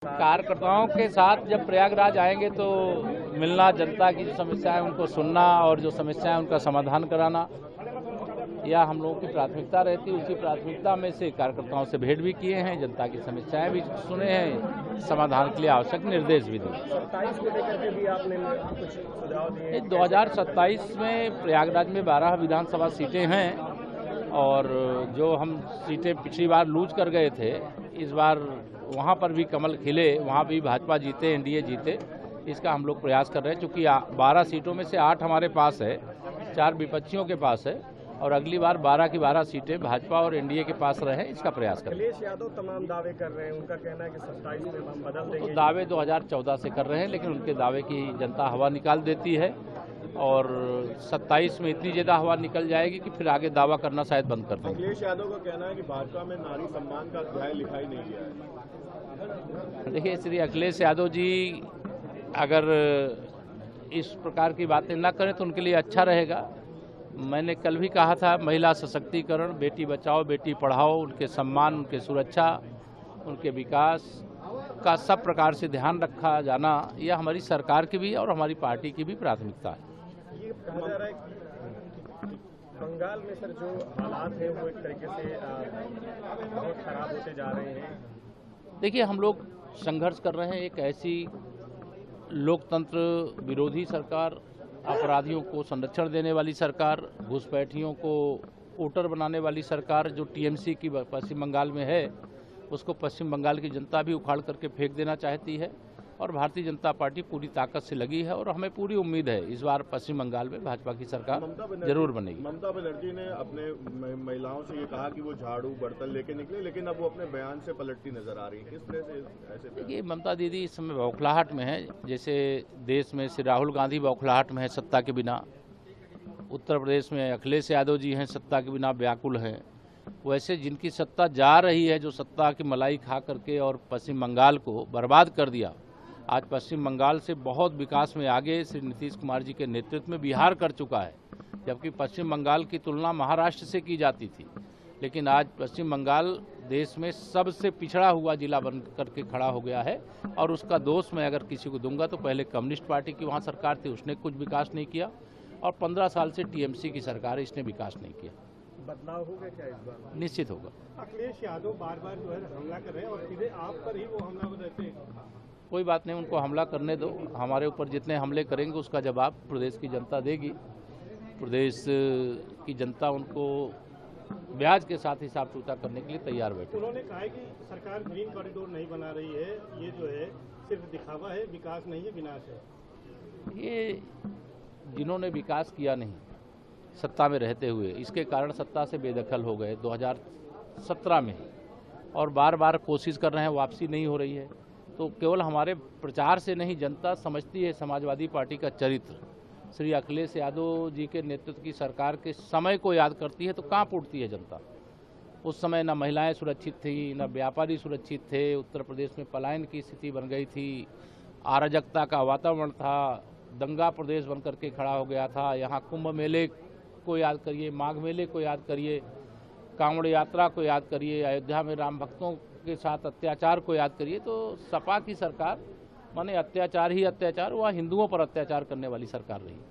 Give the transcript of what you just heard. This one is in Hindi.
कार्यकर्ताओं के साथ जब प्रयागराज आएंगे तो मिलना, जनता की जो समस्याएं उनको सुनना और जो समस्याएं उनका समाधान कराना, यह हम लोगों की प्राथमिकता रहती है। उसी प्राथमिकता में से कार्यकर्ताओं से भेंट भी किए हैं, जनता की समस्याएं भी सुने हैं, समाधान के लिए आवश्यक निर्देश भी दिए। 27 को लेकर के भी आपने कुछ सुझाव दिए? 2027 में प्रयागराज में 12 विधानसभा सीटें हैं और जो हम सीटें पिछली बार लूज कर गए थे, इस बार वहाँ पर भी कमल खिले, वहाँ भी भाजपा जीते, एनडीए जीते, इसका हम लोग प्रयास कर रहे हैं। चूँकि 12 सीटों में से 8 हमारे पास है, 4 विपक्षियों के पास है और अगली बार 12 की 12 सीटें भाजपा और एनडीए के पास रहे, इसका प्रयास करें। अखिलेश यादव तमाम दावे कर रहे हैं, उनका कहना है कि 27 में हम बदल देंगे। तो दावे 2014 से कर रहे हैं, लेकिन उनके दावे की जनता हवा निकाल देती है और 27 में इतनी ज़्यादा हवा निकल जाएगी कि फिर आगे दावा करना शायद बंद कर देंगे। अखिलेश यादव का कहना है कि भाजपा में नारी सम्मान का अध्याय लिखा ही नहीं गया है। देखिए, श्री अखिलेश यादव जी अगर इस प्रकार की बातें ना करें तो उनके लिए अच्छा रहेगा। मैंने कल भी कहा था, महिला सशक्तिकरण, बेटी बचाओ बेटी पढ़ाओ, उनके सम्मान, उनके सुरक्षा, उनके विकास का सब प्रकार से ध्यान रखा जाना, यह हमारी सरकार की भी और हमारी पार्टी की भी प्राथमिकता है। ये कहा जा रहा है कि बंगाल में सर जो हालात हैं वो एक तरीके से बहुत खराब होते जा रहे हैं। देखिए, हम लोग संघर्ष कर रहे हैं, एक ऐसी लोकतंत्र विरोधी सरकार, अपराधियों को संरक्षण देने वाली सरकार, घुसपैठियों को वोटर बनाने वाली सरकार जो टीएमसी की पश्चिम बंगाल में है, उसको पश्चिम बंगाल की जनता भी उखाड़ करके फेंक देना चाहती है और भारतीय जनता पार्टी पूरी ताकत से लगी है और हमें पूरी उम्मीद है इस बार पश्चिम बंगाल में भाजपा की सरकार जरूर बनेगी। ममता बनर्जी ने अपने महिलाओं से ये कहा कि वो झाड़ू बर्तन लेके निकले, लेकिन अब वो अपने बयान से पलटती नजर आ रही है। किस तरह से ऐसे? देखिए, ममता दीदी इस समय बौखलाहट में है, जैसे देश में श्री राहुल गांधी बौखलाहट में है सत्ता के बिना, उत्तर प्रदेश में अखिलेश यादव जी हैं सत्ता के बिना व्याकुल हैं, वैसे जिनकी सत्ता जा रही है, जो सत्ता की मलाई खा करके और पश्चिम बंगाल को बर्बाद कर दिया, आज पश्चिम बंगाल से बहुत विकास में आगे श्री नीतीश कुमार जी के नेतृत्व में बिहार कर चुका है, जबकि पश्चिम बंगाल की तुलना महाराष्ट्र से की जाती थी। लेकिन आज पश्चिम बंगाल देश में सबसे पिछड़ा हुआ जिला बन करके खड़ा हो गया है और उसका दोष मैं अगर किसी को दूंगा तो पहले कम्युनिस्ट पार्टी की वहाँ सरकार थी, उसने कुछ विकास नहीं किया और 15 साल से टीएमसी की सरकार है, इसने विकास नहीं किया। बदलाव होगा क्या इस बार? निश्चित होगा। अखिलेश यादव बार बार जो है हमला कर रहे हैं और सीधे आप पर ही वो हमला रहते हैं। कोई बात नहीं, उनको हमला करने दो, हमारे ऊपर जितने हमले करेंगे उसका जवाब प्रदेश की जनता देगी। प्रदेश की जनता उनको ब्याज के साथ हिसाब चूता करने के लिए तैयार बैठे। उन्होंने कहा है कि सरकार ग्रीन कॉरिडोर नहीं बना रही है, ये जो है सिर्फ दिखावा है, विकास नहीं है, विनाश है। ये जिन्होंने विकास किया नहीं सत्ता में रहते हुए, इसके कारण सत्ता से बेदखल हो गए 2017 में और बार बार कोशिश कर रहे हैं, वापसी नहीं हो रही है। तो केवल हमारे प्रचार से नहीं, जनता समझती है समाजवादी पार्टी का चरित्र। श्री अखिलेश यादव जी के नेतृत्व की सरकार के समय को याद करती है तो कांप उठती है जनता। उस समय न महिलाएं सुरक्षित थी, न व्यापारी सुरक्षित थे, उत्तर प्रदेश में पलायन की स्थिति बन गई थी, अराजकता का वातावरण था, दंगा प्रदेश बन करके खड़ा हो गया था। यहाँ कुंभ मेले को याद करिए, माघ मेले को याद करिए, कांवड़ यात्रा को याद करिए, अयोध्या में राम भक्तों के साथ अत्याचार को याद करिए। तो सपा की सरकार माने अत्याचार ही अत्याचार, वह हिंदुओं पर अत्याचार करने वाली सरकार रही।